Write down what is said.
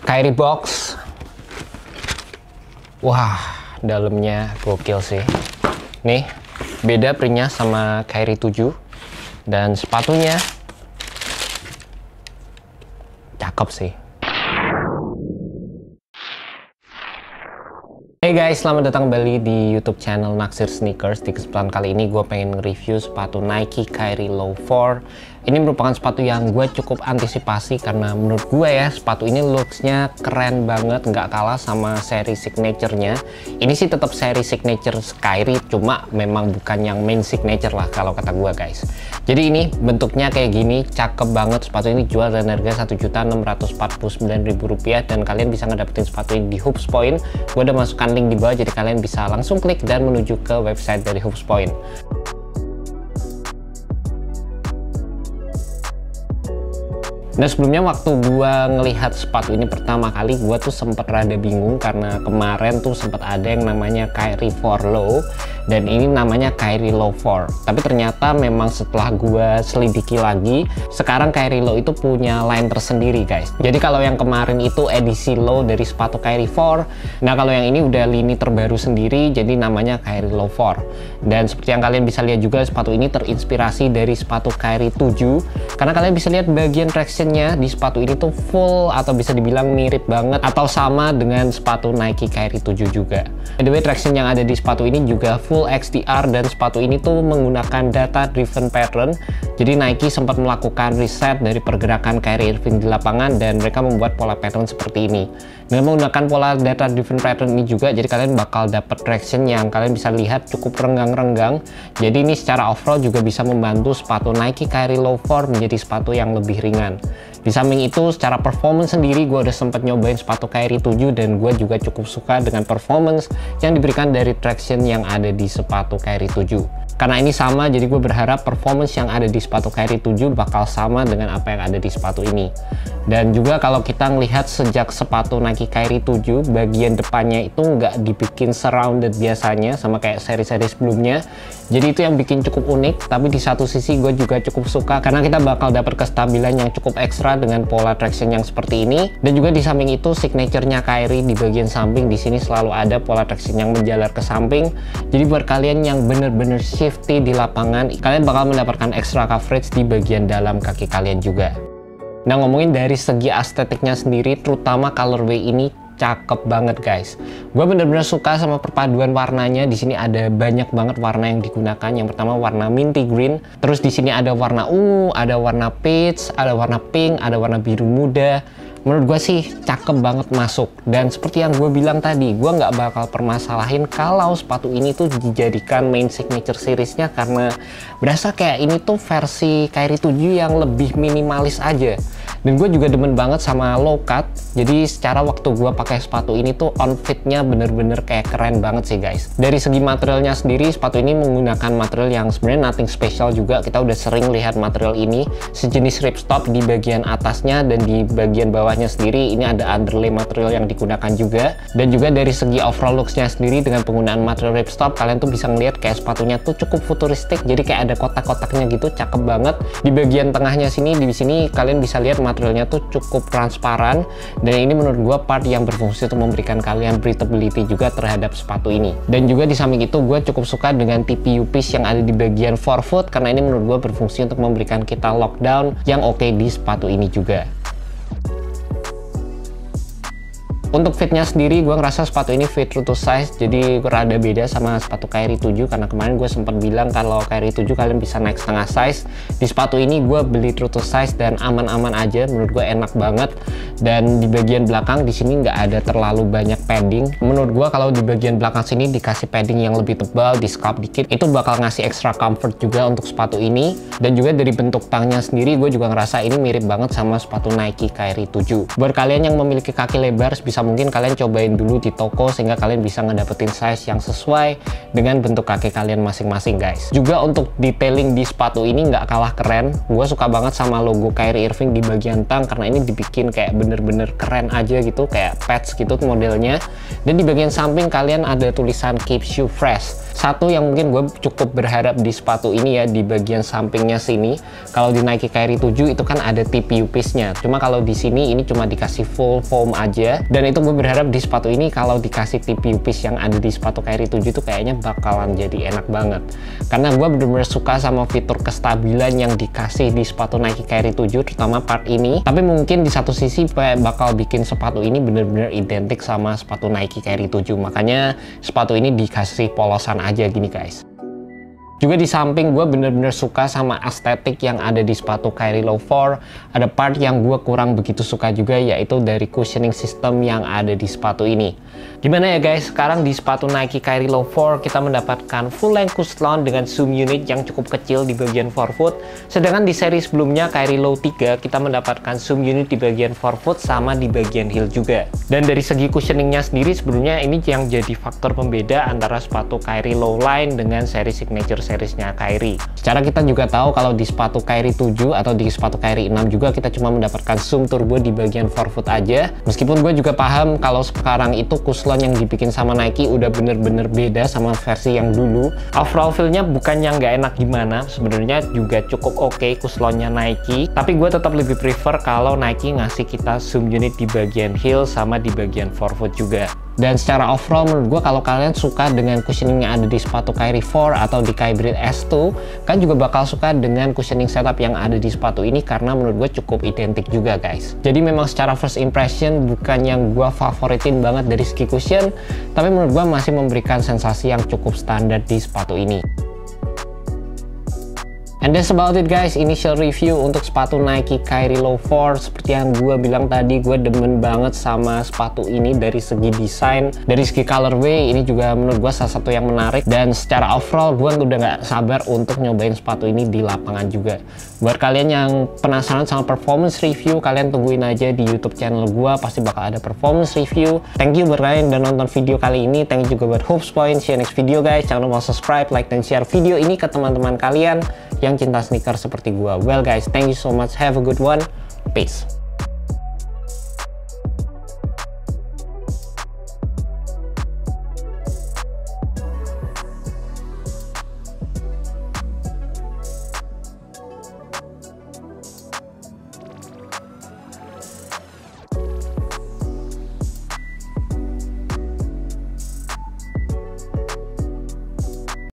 Kyrie box. Wah, dalamnya gokil sih. Nih, beda printnya sama Kyrie 7. Dan sepatunya cakep sih. Hey guys, selamat datang kembali di YouTube channel Naksir Sneakers. Di kesempatan kali ini gue pengen nge-review sepatu Nike Kyrie Low 4. Ini merupakan sepatu yang gue cukup antisipasi karena menurut gue ya, sepatu ini looks-nya keren banget, nggak kalah sama seri signature-nya. Ini sih tetap seri signature Kyrie, cuma memang bukan yang main signature lah kalau kata gue guys. Jadi ini bentuknya kayak gini, cakep banget. Sepatu ini jual dengan harga Rp1.649.000 dan kalian bisa ngedapetin sepatu ini di Hoops Point. Gue udah masukkan link di bawah, jadi kalian bisa langsung klik dan menuju ke website dari Hoops Point. Nah, sebelumnya waktu gua ngelihat sepatu ini pertama kali, gua tuh sempet rada bingung karena kemarin tuh sempat ada yang namanya Kyrie 4 Low dan ini namanya Kyrie Low 4. Tapi ternyata memang setelah gua selidiki lagi, sekarang Kyrie Low itu punya line tersendiri guys. Jadi kalau yang kemarin itu edisi low dari sepatu Kyrie 4, nah kalau yang ini udah lini terbaru sendiri, jadi namanya Kyrie Low 4. Dan seperti yang kalian bisa lihat juga, sepatu ini terinspirasi dari sepatu Kyrie 7 karena kalian bisa lihat bagian traction di sepatu ini tuh full atau bisa dibilang mirip banget atau sama dengan sepatu Nike Kyrie 7 juga. By the way, traction yang ada di sepatu ini juga full XDR dan sepatu ini tuh menggunakan data driven pattern. Jadi Nike sempat melakukan riset dari pergerakan Kyrie Irving di lapangan dan mereka membuat pola pattern seperti ini. Dengan menggunakan pola data driven pattern ini juga, jadi kalian bakal dapat traction yang kalian bisa lihat cukup renggang-renggang. Jadi ini secara overall juga bisa membantu sepatu Nike Kyrie Low 4 menjadi sepatu yang lebih ringan. Di samping itu, secara performance sendiri, gue udah sempat nyobain sepatu Kyrie 7 dan gue juga cukup suka dengan performance yang diberikan dari traction yang ada di sepatu Kyrie 7. Karena ini sama, jadi gue berharap performance yang ada di sepatu Kyrie 7 bakal sama dengan apa yang ada di sepatu ini. Dan juga kalau kita ngelihat sejak sepatu Nike Kyrie 7, bagian depannya itu nggak dibikin surrounded biasanya sama kayak seri-seri sebelumnya. Jadi itu yang bikin cukup unik, tapi di satu sisi gue juga cukup suka karena kita bakal dapat kestabilan yang cukup ekstra dengan pola traction yang seperti ini. Dan juga di samping itu, signature-nya Kyrie di bagian samping di sini selalu ada pola traction yang menjalar ke samping. Jadi buat kalian yang bener-bener safety di lapangan, kalian bakal mendapatkan extra coverage di bagian dalam kaki kalian juga. Nah, ngomongin dari segi estetiknya sendiri, terutama colorway ini cakep banget guys. Gue bener-bener suka sama perpaduan warnanya. Di sini ada banyak banget warna yang digunakan. Yang pertama warna minty green, terus di sini ada warna ungu, ada warna peach, ada warna pink, ada warna biru muda. Menurut gue sih cakep banget masuk. Dan seperti yang gue bilang tadi, gue nggak bakal permasalahin kalau sepatu ini tuh dijadikan main signature seriesnya karena berasa kayak ini tuh versi Kyrie 7 yang lebih minimalis aja. Dan gue juga demen banget sama low cut. Jadi secara waktu gue pakai sepatu ini tuh on fitnya bener-bener kayak keren banget sih guys. Dari segi materialnya sendiri, sepatu ini menggunakan material yang sebenarnya nothing special juga. Kita udah sering lihat material ini, sejenis ripstop di bagian atasnya dan di bagian bawahnya sendiri ini ada underlay material yang digunakan juga. Dan juga dari segi overall looksnya sendiri dengan penggunaan material ripstop, kalian tuh bisa ngeliat kayak sepatunya tuh cukup futuristik. Jadi kayak ada kotak-kotaknya gitu, cakep banget. Di bagian tengahnya sini, di sini kalian bisa lihat materialnya tuh cukup transparan. Dan ini menurut gue part yang berfungsi untuk memberikan kalian breathability juga terhadap sepatu ini. Dan juga di samping itu gue cukup suka dengan TPU piece yang ada di bagian forefoot karena ini menurut gue berfungsi untuk memberikan kita lockdown yang oke di sepatu ini juga. Untuk fitnya sendiri, gue ngerasa sepatu ini fit true to size, jadi rada beda sama sepatu Kyrie 7 karena kemarin gue sempat bilang kalau Kyrie 7 kalian bisa naik setengah size. Di sepatu ini gue beli true to size dan aman-aman aja, menurut gue enak banget. Dan di bagian belakang di sini nggak ada terlalu banyak padding. Menurut gue kalau di bagian belakang sini dikasih padding yang lebih tebal, di scalp dikit, itu bakal ngasih extra comfort juga untuk sepatu ini. Dan juga dari bentuk tangnya sendiri, gue juga ngerasa ini mirip banget sama sepatu Nike Kyrie 7. Buat kalian yang memiliki kaki lebar, bisa mungkin kalian cobain dulu di toko sehingga kalian bisa ngedapetin size yang sesuai dengan bentuk kaki kalian masing-masing guys. Juga untuk detailing di sepatu ini nggak kalah keren. Gue suka banget sama logo Kyrie Irving di bagian tang karena ini dibikin kayak bener-bener keren aja gitu, kayak patch gitu modelnya. Dan di bagian samping kalian ada tulisan keeps you fresh. Satu yang mungkin gue cukup berharap di sepatu ini ya, di bagian sampingnya sini. Kalau di Nike Kyrie 7 itu kan ada TPU piece-nya. Cuma kalau di sini ini cuma dikasih full foam aja. Dan itu gue berharap di sepatu ini kalau dikasih TPU piece yang ada di sepatu Kyrie 7 itu kayaknya bakalan jadi enak banget. Karena gue bener-bener suka sama fitur kestabilan yang dikasih di sepatu Nike Kyrie 7, terutama part ini. Tapi mungkin di satu sisi bakal bikin sepatu ini bener-bener identik sama sepatu Nike Kyrie 7. Makanya sepatu ini dikasih polosan aja gini guys. Juga di samping gue bener-bener suka sama estetik yang ada di sepatu Kyrie Low 4. Ada part yang gue kurang begitu suka juga, yaitu dari cushioning system yang ada di sepatu ini. Gimana ya guys, sekarang di sepatu Nike Kyrie Low 4 kita mendapatkan full length cushion dengan zoom unit yang cukup kecil di bagian forefoot. Sedangkan di seri sebelumnya Kyrie Low 3 kita mendapatkan zoom unit di bagian forefoot sama di bagian heel juga. Dan dari segi cushioningnya sendiri sebelumnya ini yang jadi faktor pembeda antara sepatu Kyrie Low Line dengan seri signature seriesnya Kyrie. Secara kita juga tahu kalau di sepatu Kyrie 7 atau di sepatu Kyrie 6 juga kita cuma mendapatkan zoom turbo di bagian forefoot aja. Meskipun gue juga paham kalau sekarang itu cushion yang dibikin sama Nike udah bener-bener beda sama versi yang dulu. Overall feel-nya bukan yang nggak enak gimana, sebenarnya juga cukup oke cushionnya Nike. Tapi gue tetap lebih prefer kalau Nike ngasih kita zoom unit di bagian heel sama di bagian forefoot juga. Dan secara overall menurut gue kalau kalian suka dengan cushioning yang ada di sepatu Kyrie 4 atau di Kyrie S2, kan juga bakal suka dengan cushioning setup yang ada di sepatu ini karena menurut gue cukup identik juga guys. Jadi memang secara first impression bukan yang gue favoritin banget dari segi cushion, tapi menurut gue masih memberikan sensasi yang cukup standar di sepatu ini. And that's about it guys, initial review untuk sepatu Nike Kyrie Low 4. Seperti yang gue bilang tadi, gue demen banget sama sepatu ini dari segi desain, dari segi colorway, ini juga menurut gue salah satu yang menarik. Dan secara overall gue udah gak sabar untuk nyobain sepatu ini di lapangan juga. Buat kalian yang penasaran sama performance review, kalian tungguin aja di YouTube channel gue, pasti bakal ada performance review. Thank you buat kalian udah nonton video kali ini. Thank you juga buat Hoops Point. See you next video guys. Jangan lupa subscribe, like, dan share video ini ke teman-teman kalian yang cinta sneaker seperti gua. Well guys, thank you so much. Have a good one. Peace.